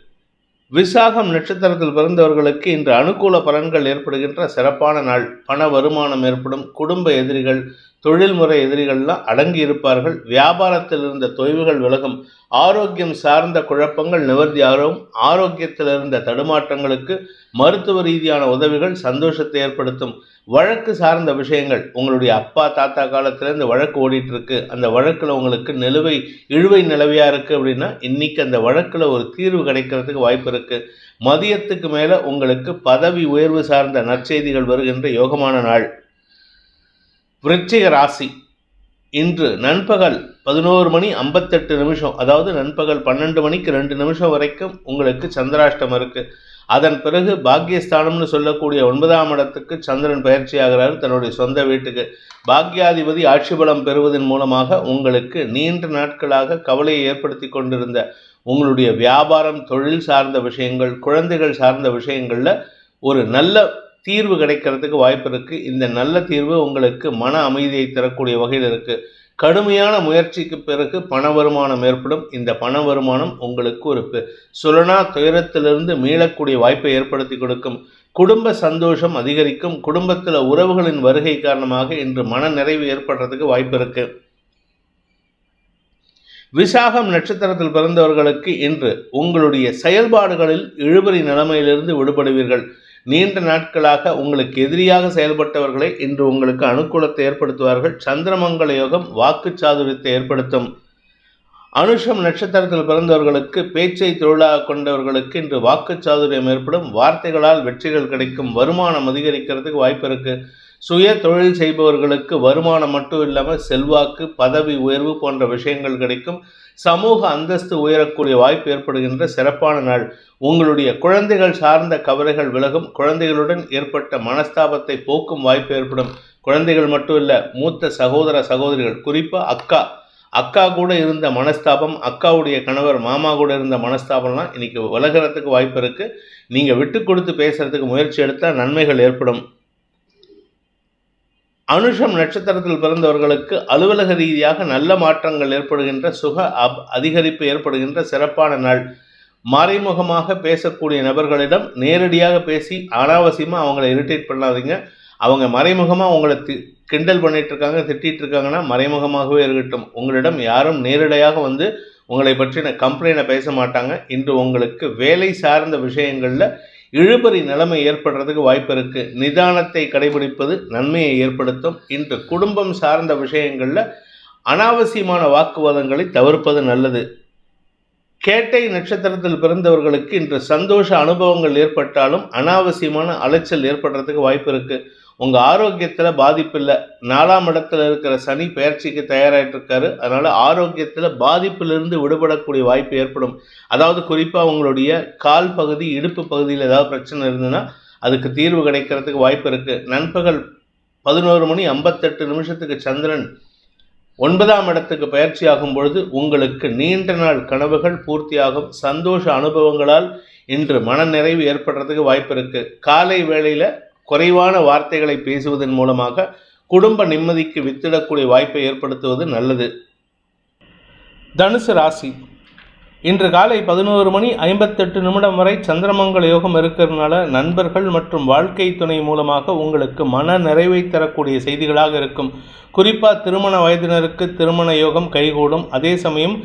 விசாகம் நட்சத்திரத்தில் பிறந்தவர்களுக்கு இன்று அனுகூல பலன்கள் ஏற்படுகின்ற சிறப்பான நாள். பண வருமானம் ஏற்படும். குடும்ப எதிரிகள், தொழில்முறை எதிரிகள்லாம் அடங்கி இருப்பார்கள். வியாபாரத்தில் இருந்த தொய்வுகள் விலகும். ஆரோக்கியம் சார்ந்த குழப்பங்கள் நிவர்த்தியாகும். ஆரோக்கியத்தில் இருந்த தடுமாற்றங்களுக்கு மருத்துவ ரீதியான உதவிகள் சந்தோஷத்தை ஏற்படுத்தும். வழக்கு சார்ந்த விஷயங்கள், உங்களுடைய அப்பா தாத்தா காலத்திலேருந்து வழக்கு ஓடிட்டு இருக்கு, அந்த வழக்கில் உங்களுக்கு இழுவை நிலவையாக இருக்குது அப்படின்னா இன்றைக்கி அந்த வழக்கில் ஒரு தீர்வு கிடைக்கிறதுக்கு வாய்ப்பு இருக்குது. மதியத்துக்கு மேலே உங்களுக்கு பதவி உயர்வு சார்ந்த நற்செய்திகள் வருகின்ற யோகமான நாள். விருச்சிக ராசி. இன்று நண்பகல் 11:58, அதாவது நண்பகல் 12 மணிக்கு 2 நிமிஷம் வரைக்கும் உங்களுக்கு சந்திராஷ்டம் இருக்குது. அதன் பிறகு பாக்கியஸ்தானம்னு சொல்லக்கூடிய 9ஆம் இடத்துக்கு சந்திரன் பயிற்சி ஆகிறார் தன்னுடைய சொந்த வீட்டுக்கு. பாக்கியாதிபதி ஆட்சி பலம் பெறுவதன் மூலமாக உங்களுக்கு நீண்ட நாட்களாக கவலையை ஏற்படுத்தி கொண்டிருந்த உங்களுடைய வியாபாரம், தொழில் சார்ந்த விஷயங்கள், குழந்தைகள் சார்ந்த விஷயங்களில் ஒரு நல்ல தீர்வு கிடைக்கிறதுக்கு வாய்ப்பு இருக்குது. இந்த நல்ல தீர்வு உங்களுக்கு மன அமைதியை தரக்கூடிய வகையில் இருக்குது. கடுமையான முயற்சிக்கு பிறகு பண வருமானம் ஏற்படும். இந்த பண வருமானம் உங்களுக்கு ஒரு சுலனா துயரத்திலிருந்து மீளக்கூடிய வாய்ப்பை ஏற்படுத்தி கொடுக்கும். குடும்ப சந்தோஷம் அதிகரிக்கும். குடும்பத்தில் உறவுகளின் வருகை காரணமாக இன்று மன நிறைவு ஏற்படுறதுக்கு வாய்ப்பு இருக்கு. விசாகம் நட்சத்திரத்தில் பிறந்தவர்களுக்கு இன்று உங்களுடைய செயல்பாடுகளில் இழுபறி நிலைமையிலிருந்து விடுபடுவீர்கள். நீண்ட நாட்களாக உங்களுக்கு எதிரியாக செயல்பட்டவர்களை இன்று உங்களுக்கு அனுகூலத்தை ஏற்படுத்துவார்கள். சந்திரமங்கல யோகம் வாக்கு சாதுரியத்தை ஏற்படுத்தும். அனுஷம் நட்சத்திரத்தில் பிறந்தவர்களுக்கு பேச்சை தொழிலாக கொண்டவர்களுக்கு இன்று வாக்கு சாதுரியம் ஏற்படும். வார்த்தைகளால் வெற்றிகள் கிடைக்கும். வருமானம் அதிகரிக்கிறதுக்கு வாய்ப்பு இருக்கு. சுய தொழில் செய்பவர்களுக்கு வருமானம் மட்டும் இல்லாமல் செல்வாக்கு, பதவி உயர்வு போன்ற விஷயங்கள் கிடைக்கும். சமூக அந்தஸ்து உயரக்கூடிய வாய்ப்பு ஏற்படுகின்ற சிறப்பான நாள். உங்களுடைய குழந்தைகள் சார்ந்த கவலைகள் விலகும். குழந்தைகளுடன் ஏற்பட்ட மனஸ்தாபத்தை போக்கும் வாய்ப்பு ஏற்படும். குழந்தைகள் மட்டும் இல்லை, மூத்த சகோதர சகோதரிகள், குறிப்பாக அக்கா கூட இருந்த மனஸ்தாபம், அக்காவுடைய கணவர் மாமா கூட இருந்த மனஸ்தாபம்லாம் இன்னைக்கு விலகிறதுக்கு வாய்ப்பு இருக்குது. நீங்கள் விட்டு கொடுத்து பேசுறதுக்கு முயற்சி எடுத்தால் நன்மைகள் ஏற்படும். அனுஷம் நட்சத்திரத்தில் பிறந்தவர்களுக்கு அலுவலக ரீதியாக நல்ல மாற்றங்கள் ஏற்படுகின்ற அதிகரிப்பு ஏற்படுகின்ற சிறப்பான நாள். மறைமுகமாக பேசக்கூடிய நபர்களிடம் நேரடியாக பேசி அனாவசியமாக அவங்கள இரிட்டேட் பண்ணாதீங்க. அவங்க மறைமுகமாக உங்களை கிண்டல் பண்ணிட்டு இருக்காங்க, திட்டிகிட்டு இருக்காங்கன்னா மறைமுகமாகவே இருக்கட்டும். உங்களிடம் யாரும் நேரடியாக வந்து உங்களை பற்றின கம்ப்ளைண்ட்டை பேச மாட்டாங்க. இன்று உங்களுக்கு வேலை சார்ந்த விஷயங்களில் இழுபறி நிலைமை ஏற்படுறதுக்கு வாய்ப்பு இருக்குது. நிதானத்தை கடைபிடிப்பது நன்மையை ஏற்படுத்தும். இன்று குடும்பம் சார்ந்த விஷயங்களில் அனாவசியமான வாக்குவாதங்களை தவிர்ப்பது நல்லது. கேட்டை நட்சத்திரத்தில் பிறந்தவர்களுக்கு இன்று சந்தோஷ அனுபவங்கள் ஏற்பட்டாலும் அனாவசியமான அலைச்சல் ஏற்படுறதுக்கு வாய்ப்பு இருக்குது. உங்கள் ஆரோக்கியத்தில் பாதிப்பு இல்லை. 4ஆம் இடத்துல இருக்கிற சனி பெயர்ச்சிக்கு தயாராகிட்டு இருக்காரு. அதனால் ஆரோக்கியத்தில் பாதிப்பிலிருந்து விடுபடக்கூடிய வாய்ப்பு ஏற்படும். அதாவது குறிப்பாக உங்களுடைய கால் பகுதி, இடுப்பு பகுதியில் ஏதாவது பிரச்சனை இருந்ததுன்னா அதுக்கு தீர்வு கிடைக்கிறதுக்கு வாய்ப்பு இருக்குது. நண்பகல் 11:58 சந்திரன் 9ஆம் இடத்துக்கு பயிற்சி ஆகும் பொழுது உங்களுக்கு நீண்ட நாள் கனவுகள் பூர்த்தியாகும். சந்தோஷ அனுபவங்களால் இன்று மனநிறைவு ஏற்படுறதுக்கு வாய்ப்பு இருக்குது. காலை வேளையில் குறைவான வார்த்தைகளை பேசுவதன் மூலமாக குடும்ப நிம்மதிக்கு வித்திடக்கூடிய வாய்ப்பை ஏற்படுத்துவது நல்லது. தனுசு ராசி, இன்று காலை 11:58 வரை சந்திரமங்கல யோகம் இருக்கிறதுனால நண்பர்கள் மற்றும் வாழ்க்கை துணை மூலமாக உங்களுக்கு மன நிறைவை தரக்கூடிய செய்திகளாக இருக்கும். குறிப்பாக திருமண வயதினருக்கு திருமண யோகம் கைகூடும். அதே சமயம்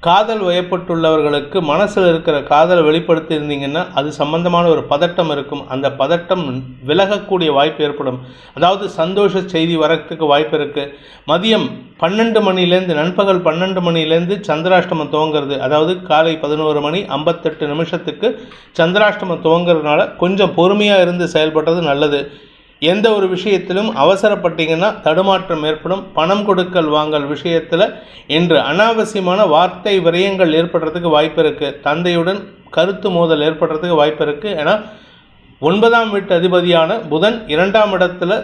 காதல் வயப்பட்டுள்ளவர்களுக்கு மனசில் இருக்கிற காதலை வெளிப்படுத்தி இருந்தீங்கன்னா அது சம்பந்தமான ஒரு பதட்டம் இருக்கும். அந்த பதட்டம் விலகக்கூடிய வாய்ப்பு ஏற்படும். அதாவது சந்தோஷ செய்தி வரத்துக்கு வாய்ப்பு இருக்குது. மதியம் 12 மணிலேருந்து நண்பகல் 12 மணிலேருந்து சந்திராஷ்டமம் துவங்கிறது. அதாவது காலை 11:58 சந்திராஷ்டமம் துவங்கிறதுனால கொஞ்சம் பொறுமையாக இருந்து செயல்படுறது நல்லது. எந்த ஒரு விஷயத்திலும் அவசரப்பட்டீங்கன்னா தடுமாற்றம் ஏற்படும். பணம் கொடுக்கல் வாங்கல் விஷயத்தில் இன்று அனாவசியமான வார்த்தை விரயங்கள் ஏற்படுறதுக்கு வாய்ப்பு இருக்குது. தந்தையுடன் கருத்து மோதல் ஏற்படுறதுக்கு வாய்ப்பு இருக்குது. ஏன்னா 9ஆம் வீட்டு அதிபதியான புதன் 2ஆம் இடத்துல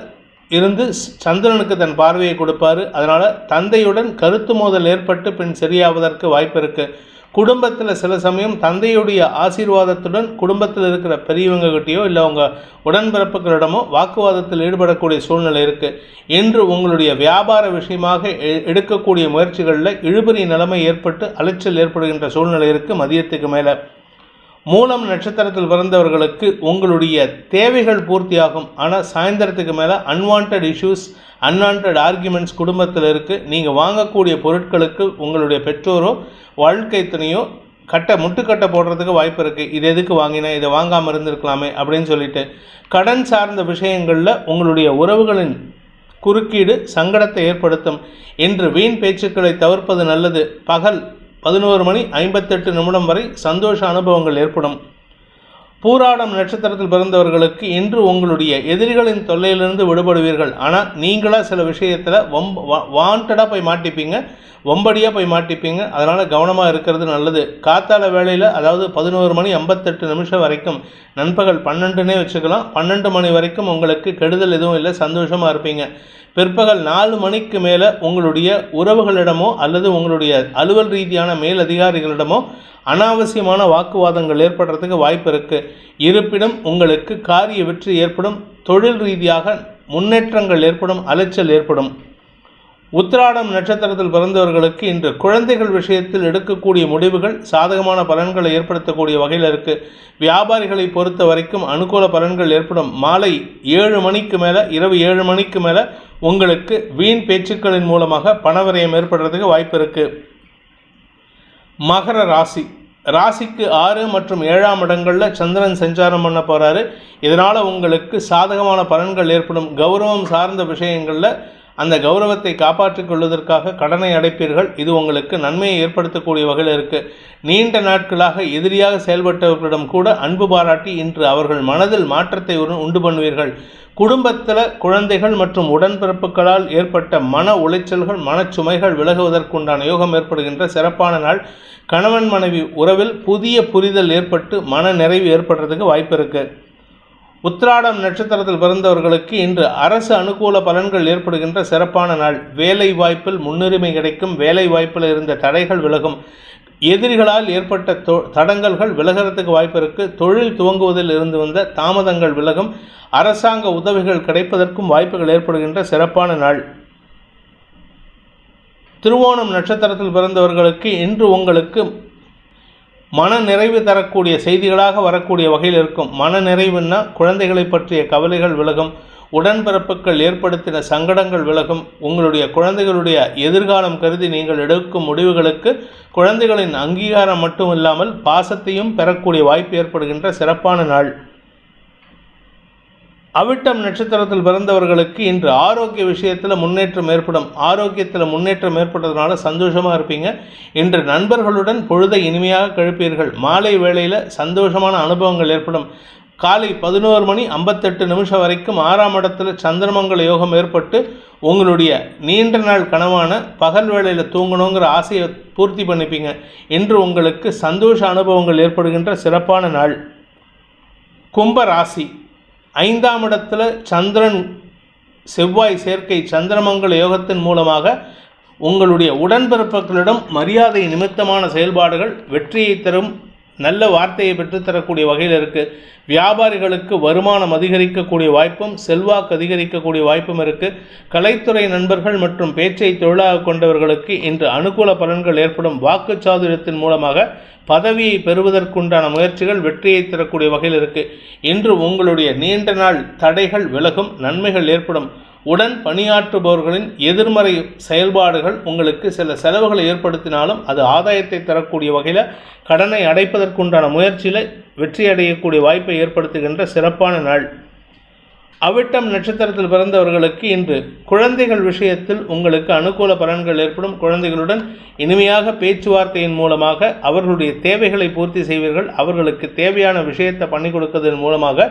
இருந்து சந்திரனுக்கு தன் பார்வையை கொடுப்பார். அதனால் தந்தையுடன் கருத்து மோதல் ஏற்பட்டு பின் சரியாவதற்கு வாய்ப்பு இருக்குது. குடும்பத்தில் சில சமயம் தந்தையுடைய ஆசீர்வாதத்துடன் குடும்பத்தில் இருக்கிற பெரியவங்ககிட்டயோ இல்லை உங்கள் உடன்பிறப்புகளிடமோ வாக்குவாதத்தில் ஈடுபடக்கூடிய சூழ்நிலை இருக்குது. இன்று உங்களுடைய வியாபார விஷயமாக எடுக்கக்கூடிய முயற்சிகளில் இழுபறி நிலைமை ஏற்பட்டு அலைச்சல் ஏற்படுகின்ற சூழ்நிலை இருக்குது. மதியத்துக்கு மேலே மூலம் நட்சத்திரத்தில் பிறந்தவர்களுக்கு உங்களுடைய தேவைகள் பூர்த்தியாகும். ஆனால் சாயந்தரத்துக்கு மேலே அன்வான்ட் இஷ்யூஸ், அன்வான்ட் ஆர்கியூமெண்ட்ஸ் குடும்பத்தில் இருக்குது. நீங்கள் வாங்கக்கூடிய பொருட்களுக்கு உங்களுடைய பெற்றோரோ வாழ்க்கை துணையோ முட்டுக்கட்டை போடுறதுக்கு வாய்ப்பு இருக்குது. இது எதுக்கு வாங்கினேன், இதை வாங்காமல் இருந்திருக்கலாமே அப்படின்னு சொல்லிட்டு கடன் சார்ந்த விஷயங்களில் உங்களுடைய உறவுகளின் குறுக்கீடு சங்கடத்தை ஏற்படுத்தும். இன்று வீண் பேச்சுக்களை தவிர்ப்பது நல்லது. பகல் 11:58 வரை சந்தோஷ அனுபவங்கள் ஏற்படும். பூராடம் நட்சத்திரத்தில் பிறந்தவர்களுக்கு இன்று உங்களுடைய எதிரிகளின் தொல்லையிலிருந்து விடுபடுவீர்கள். ஆனால் நீங்களாக சில விஷயத்தில் வாண்டடாக போய் மாட்டிப்பீங்க, வம்படியாக போய் மாட்டிப்பீங்க. அதனால் கவனமாக இருக்கிறது நல்லது. காத்தால வேளையில் அதாவது 11:58 வரைக்கும் நண்பகல் 12னே வச்சுக்கலாம். 12 மணி வரைக்கும் உங்களுக்கு கெடுதல் எதுவும் இல்லை, சந்தோஷமாக இருப்பீங்க. பிற்பகல் 4 மணிக்கு மேலே உங்களுடைய உறவுகளிடமோ அல்லது உங்களுடைய அலுவல் ரீதியான மேல் அதிகாரிகளிடமோ அனாவசியமான வாக்குவாதங்கள் ஏற்படுறதுக்கு வாய்ப்பு இருக்குது. இருப்பினும் உங்களுக்கு காரிய வெற்றி ஏற்படும். தொழில் ரீதியாக முன்னேற்றங்கள் ஏற்படும், அலைச்சல் ஏற்படும். உத்திராடம் நட்சத்திரத்தில் பிறந்தவர்களுக்கு இன்று குழந்தைகள் விஷயத்தில் எடுக்கக்கூடிய முடிவுகள் சாதகமான பலன்களை ஏற்படுத்தக்கூடிய வகையில் இருக்குது. வியாபாரிகளை பொறுத்த வரைக்கும் அனுகூல பலன்கள் ஏற்படும். மாலை 7 மணிக்கு மேலே, இரவு 7 மணிக்கு மேலே உங்களுக்கு வீண் பேச்சுக்களின் மூலமாக பணவிரயம் ஏற்படுறதுக்கு வாய்ப்பு இருக்குது. மகர ராசி, ராசிக்கு 6 மற்றும் 7ஆம் இடங்களில் சந்திரன் சஞ்சாரம் பண்ண போகிறாரு. இதனால் உங்களுக்கு சாதகமான பலன்கள் ஏற்படும். கௌரவம் சார்ந்த விஷயங்களில் அந்த கௌரவத்தை காப்பாற்றிக் கொள்வதற்காக கடனை அடைப்பீர்கள். இது உங்களுக்கு நன்மையை ஏற்படுத்தக்கூடிய வகையில் இருக்குது. நீண்ட நாட்களாக எதிரியாக செயல்பட்டவர்களிடம் கூட அன்பு பாராட்டி இன்று அவர்கள் மனதில் மாற்றத்தை உண்டு பண்ணுவீர்கள். குடும்பத்தில் குழந்தைகள் மற்றும் உடன்பிறப்புகளால் ஏற்பட்ட மன உளைச்சல்கள், மனச்சுமைகள் விலகுவதற்குண்டான யோகம் ஏற்படுகின்ற சிறப்பான நாள். கணவன் மனைவி உறவில் புதிய புரிதல் ஏற்பட்டு மன நிறைவு ஏற்படுறதுக்கு வாய்ப்பு இருக்குது. உத்திராடம் நட்சத்திரத்தில் பிறந்தவர்களுக்கு இன்று அரசு அனுகூல பலன்கள் ஏற்படுகின்ற சிறப்பான நாள். வேலை வாய்ப்பில் முன்னுரிமை கிடைக்கும். வேலை வாய்ப்பில் இருந்த தடைகள் விலகும். எதிரிகளால் ஏற்பட்ட தடங்கல்கள் விலகிறதுக்கு வாய்ப்பு இருக்குது. தொழில் துவங்குவதில் இருந்து வந்த தாமதங்கள் விலகும். அரசாங்க உதவிகள் கிடைப்பதற்கும் வாய்ப்புகள் ஏற்படுகின்ற சிறப்பான நாள். திருவோணம் நட்சத்திரத்தில் பிறந்தவர்களுக்கு இன்று உங்களுக்கு மன நிறைவு தரக்கூடிய செய்திகளாக வரக்கூடிய வகையில் இருக்கும். மன நிறைவுன்னா குழந்தைகளை பற்றிய கவலைகள் விலகும். உடன்பிறப்புகள் ஏற்படுத்தின சங்கடங்கள் விலகும். உங்களுடைய குழந்தைகளுடைய எதிர்காலம் கருதி நீங்கள் எடுக்கும் முடிவுகளுக்கு குழந்தைகளின் அங்கீகாரம் மட்டும் இல்லாமல் பாசத்தையும் பெறக்கூடிய வாய்ப்பு ஏற்படுகின்ற சிறப்பான நாள். அவிட்டம் நட்சத்திரத்தில் பிறந்தவர்களுக்கு இன்று ஆரோக்கிய விஷயத்தில் முன்னேற்றம் ஏற்படும். ஆரோக்கியத்தில் முன்னேற்றம் ஏற்பட்டதுனால சந்தோஷமாக இருப்பீங்க. இன்று நண்பர்களுடன் பொழுதை இனிமையாக கழிப்பீர்கள். மாலை வேளையில் சந்தோஷமான அனுபவங்கள் ஏற்படும். காலை 11:58 வரைக்கும் 6ஆம் இடத்துல சந்திரமங்கல யோகம் ஏற்பட்டு உங்களுடைய நீண்ட நாள் கனவான பகல் வேளையில் தூங்கணுங்கிற ஆசையை பூர்த்தி பண்ணிப்பீங்க. இன்று உங்களுக்கு சந்தோஷ அனுபவங்கள் ஏற்படுகின்ற சிறப்பான நாள். கும்ப ராசி. 5ஆம் இடத்துல சந்திரன் செவ்வாய் சேர்க்கை சந்திரமங்கல யோகத்தின் மூலமாக உங்களுடைய உடன்பிறப்புகளிடம் மரியாதை நிமித்தமான செயல்பாடுகள் வெற்றியை தரும். நல்ல வார்த்தையை பெற்றுத்தரக்கூடிய வகையில் இருக்குது. வியாபாரிகளுக்கு வருமானம் அதிகரிக்கக்கூடிய வாய்ப்பும் செல்வாக்கு அதிகரிக்கக்கூடிய வாய்ப்பும் இருக்குது. கலைத்துறை நண்பர்கள் மற்றும் பேச்சை தொழிலாக கொண்டவர்களுக்கு இன்று அனுகூல பலன்கள் ஏற்படும். வாக்குச்சாதுரியத்தின் மூலமாக பதவியை பெறுவதற்குண்டான முயற்சிகள் வெற்றியை தரக்கூடிய வகையில் இருக்குது. இன்று உங்களுடைய நீண்ட நாள் தடைகள் விலகும். நன்மைகள் ஏற்படும். உடன் பணியாற்றுபவர்களின் எதிர்மறை செயல்பாடுகள் உங்களுக்கு சில செலவுகளை ஏற்படுத்தினாலும் அது ஆதாயத்தை தரக்கூடிய வகையில் கடனை அடைப்பதற்குண்டான முயற்சியில் வெற்றி அடையக்கூடிய வாய்ப்பை ஏற்படுத்துகின்ற சிறப்பான நாள். அவிட்டம் நட்சத்திரத்தில் பிறந்தவர்களுக்கு இன்று குழந்தைகள் விஷயத்தில் உங்களுக்கு அனுகூல பலன்கள் ஏற்படும். குழந்தைகளுடன் இனிமையாக பேச்சுவார்த்தையின் மூலமாக அவர்களுடைய தேவைகளை பூர்த்தி செய்வீர்கள். அவர்களுக்கு தேவையான விஷயத்தை பண்ணி கொடுப்பதன் மூலமாக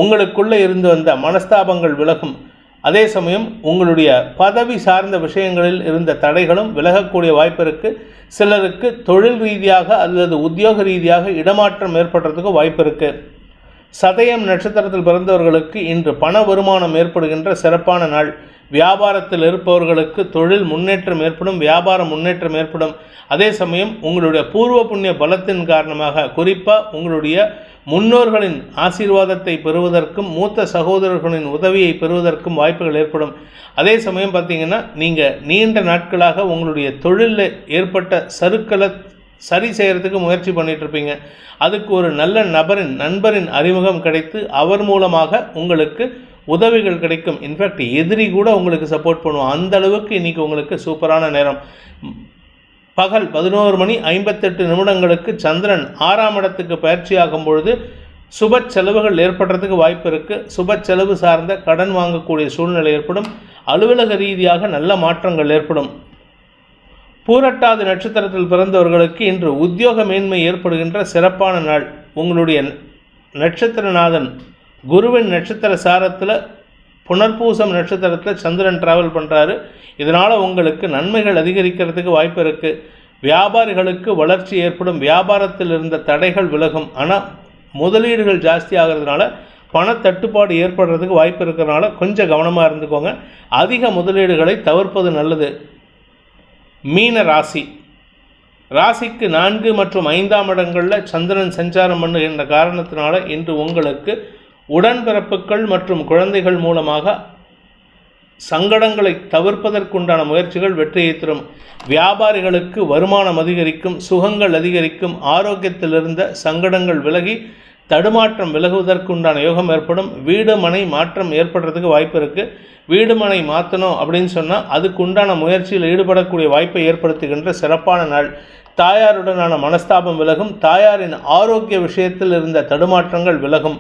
உங்களுக்குள்ளே இருந்து வந்த மனஸ்தாபங்கள் விலகும். அதே சமயம் உங்களுடைய பதவி சார்ந்த விஷயங்களில் இருந்த தடைகளும் விலகக்கூடிய வாய்ப்பு இருக்குது. சிலருக்கு தொழில் ரீதியாக அல்லது உத்தியோக ரீதியாக இடமாற்றம் ஏற்படுறதுக்கு வாய்ப்பு இருக்குது. சதயம் நட்சத்திரத்தில் பிறந்தவர்களுக்கு இன்று பண வருமானம் ஏற்படுகின்ற சிறப்பான நாள். வியாபாரத்தில் இருப்பவர்களுக்கு தொழில் முன்னேற்றம் ஏற்படும். வியாபார முன்னேற்றம் ஏற்படும். அதே சமயம் உங்களுடைய பூர்வ புண்ணிய பலத்தின் காரணமாக குறிப்பாக உங்களுடைய முன்னோர்களின் ஆசீர்வாதத்தை பெறுவதற்கும் மூத்த சகோதரர்களின் உதவியை பெறுவதற்கும் வாய்ப்புகள் ஏற்படும். அதே சமயம் பார்த்திங்கன்னா நீங்கள் நீண்ட நாட்களாக உங்களுடைய தொழிலில் ஏற்பட்ட சறுக்களை சரி செய்கிறதுக்கு முயற்சி பண்ணிகிட்ருப்பீங்க. அதுக்கு ஒரு நல்ல நண்பரின் அறிமுகம் கிடைத்து அவர் மூலமாக உங்களுக்கு உதவிகள் கிடைக்கும். இன்ஃபேக்ட் எதிரி கூட உங்களுக்கு சப்போர்ட் பண்ணுவோம். அந்த அளவுக்கு இன்றைக்கி உங்களுக்கு சூப்பரான நேரம். பகல் 11:58 சந்திரன் 6ஆம் இடத்துக்கு பயிற்சியாகும் பொழுது சுப செலவுகள் ஏற்படுறதுக்கு வாய்ப்பு இருக்குது. சுப செலவு சார்ந்த கடன் வாங்கக்கூடிய சூழ்நிலை ஏற்படும். அலுவலக ரீதியாக நல்ல மாற்றங்கள் ஏற்படும். பூரட்டாதி நட்சத்திரத்தில் பிறந்தவர்களுக்கு இன்று உத்தியோக மேன்மை ஏற்படுகின்ற சிறப்பான நாள். உங்களுடைய நட்சத்திரநாதன் குருவின் நட்சத்திர சாரத்தில் புனர்பூசம் நட்சத்திரத்தில் சந்திரன் டிராவல் பண்ணுறாரு. இதனால் உங்களுக்கு நன்மைகள் அதிகரிக்கிறதுக்கு வாய்ப்பு இருக்குது. வியாபாரிகளுக்கு வளர்ச்சி ஏற்படும். வியாபாரத்தில் இருந்த தடைகள் விலகும். ஆனால் முதலீடுகள் ஜாஸ்தி ஆகிறதுனால பணத்தட்டுப்பாடு ஏற்படுறதுக்கு வாய்ப்பு இருக்கிறதுனால கொஞ்சம் கவனமாக இருந்துக்கோங்க. அதிக முதலீடுகளை தவிர்ப்பது நல்லது. மீன ராசி. ராசிக்கு 4 மற்றும் 5ஆம் இடங்களில் சந்திரன் சஞ்சாரம் பண்ணுகின்ற காரணத்தினால இன்று உங்களுக்கு உடன்பிறப்புகள் மற்றும் குழந்தைகள் மூலமாக சங்கடங்களை தவிர்ப்பதற்குண்டான முயற்சிகள் வெற்றியை தரும். வியாபாரிகளுக்கு வருமானம் அதிகரிக்கும். சுகங்கள் அதிகரிக்கும். ஆரோக்கியத்தில் இருந்த சங்கடங்கள் விலகி தடுமாற்றம் விலகுவதற்குண்டான யோகம் ஏற்படும். வீடு மனை மாற்றம் ஏற்படுறதுக்கு வாய்ப்பு இருக்குது. வீடு மனை மாற்றணும் அப்படின்னு சொன்னால் அதுக்குண்டான முயற்சியில் ஈடுபடக்கூடிய வாய்ப்பை ஏற்படுத்துகின்ற சிறப்பான நாள். தாயாருடனான மனஸ்தாபம் விலகும். தாயாரின் ஆரோக்கிய விஷயத்தில் இருந்த தடுமாற்றங்கள் விலகும்.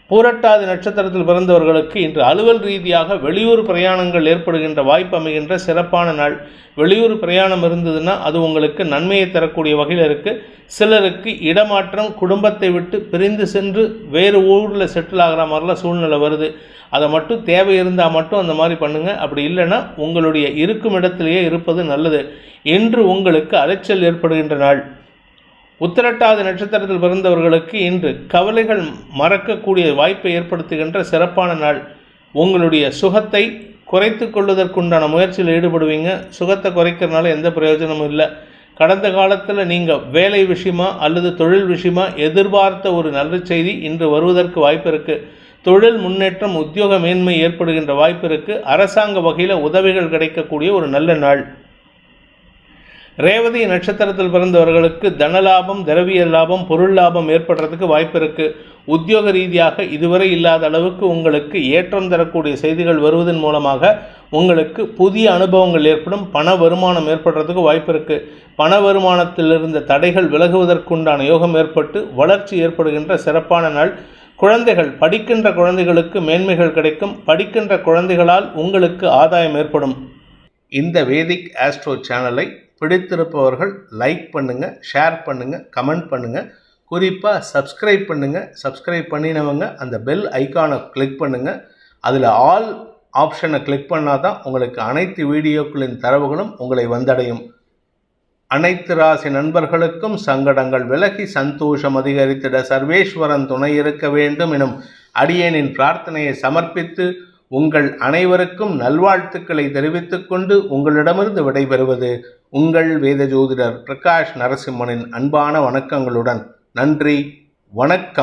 பூரட்டாதி நட்சத்திரத்தில் பிறந்தவர்களுக்கு இன்று அலுவல் ரீதியாக வெளியூர் பிரயாணங்கள் ஏற்படுகின்ற வாய்ப்பு அமைகின்ற சிறப்பான நாள். வெளியூர் பிரயாணம் இருந்ததுன்னா அது உங்களுக்கு நன்மையை தரக்கூடிய வகையில் இருக்குது. சிலருக்கு இடமாற்றம், குடும்பத்தை விட்டு பிரிந்து சென்று வேறு ஊரில் செட்டில் ஆகிற மாதிரிலாம் சூழ்நிலை வருது. அதை மட்டும் தேவை இருந்தால் மட்டும் அந்த மாதிரி பண்ணுங்கள். அப்படி இல்லைன்னா உங்களுடைய இருக்கும் இடத்திலேயே இருப்பது நல்லது. என்று உங்களுக்கு அலைச்சல் ஏற்படுகின்ற நாள். உத்திரட்டாதி நட்சத்திரத்தில் பிறந்தவர்களுக்கு இன்று கவலைகள் மறக்கக்கூடிய வாய்ப்பை ஏற்படுத்துகின்ற சிறப்பான நாள். உங்களுடைய சுகத்தை குறைத்து கொள்வதற்குண்டான முயற்சியில் ஈடுபடுவீங்க. சுகத்தை குறைக்கிறதுனால எந்த பிரயோஜனமும் இல்லை. கடந்த காலத்தில் நீங்கள் வேலை விஷயமா அல்லது தொழில் விஷயமா எதிர்பார்த்த ஒரு நல்ல செய்தி இன்று வருவதற்கு வாய்ப்பு இருக்குது. தொழில் முன்னேற்றம், உத்தியோக மேன்மை ஏற்படுகின்ற வாய்ப்பு இருக்குது. அரசாங்க வகையில் உதவிகள் கிடைக்கக்கூடிய ஒரு நல்ல நாள். ரேவதி நட்சத்திரத்தில் பிறந்தவர்களுக்கு தனலாபம், திரவிய லாபம், பொருள் லாபம் ஏற்படுறதுக்கு வாய்ப்பு இருக்குது. உத்தியோக ரீதியாக இதுவரை இல்லாத அளவுக்கு உங்களுக்கு ஏற்றம் தரக்கூடிய செய்திகள் வருவதன் மூலமாக உங்களுக்கு புதிய அனுபவங்கள் ஏற்படும். பண வருமானம் ஏற்படுறதுக்கு வாய்ப்பு இருக்குது. பண வருமானத்தில் இருந்த தடைகள் விலகுவதற்குண்டான யோகம் ஏற்பட்டு வளர்ச்சி ஏற்படுகின்ற சிறப்பான நாள். குழந்தைகள், படிக்கின்ற குழந்தைகளுக்கு மேன்மைகள் கிடைக்கும். படிக்கின்ற குழந்தைகளால் உங்களுக்கு ஆதாயம் ஏற்படும். இந்த வேதிக் ஆஸ்ட்ரோ சேனலை பிடித்திருப்பவர்கள் லைக் பண்ணுங்கள், ஷேர் பண்ணுங்கள், கமெண்ட் பண்ணுங்கள். குறிப்பாக சப்ஸ்கிரைப் பண்ணுங்கள். சப்ஸ்கிரைப் பண்ணினவங்க அந்த பெல் ஐக்கானை கிளிக் பண்ணுங்கள். அதில் ஆல் ஆப்ஷனை கிளிக் பண்ணால் தான் உங்களுக்கு அனைத்து வீடியோக்களின் தரவுகளும் உங்களை வந்தடையும். அனைத்து ராசி நண்பர்களுக்கும் சங்கடங்கள் விலகி சந்தோஷம் அதிகரித்திட சர்வேஸ்வரன் துணை இருக்க வேண்டும் எனும் அடியேனின் பிரார்த்தனையை சமர்ப்பித்து உங்கள் அனைவருக்கும் நல்வாழ்த்துக்களை தெரிவித்துக் கொண்டு உங்களிடமிருந்து விடைபெறுவது உங்கள் வேத ஜோதிடர் பிரகாஷ் நரசிம்மனின் அன்பான வணக்கங்களுடன். நன்றி, வணக்கம்.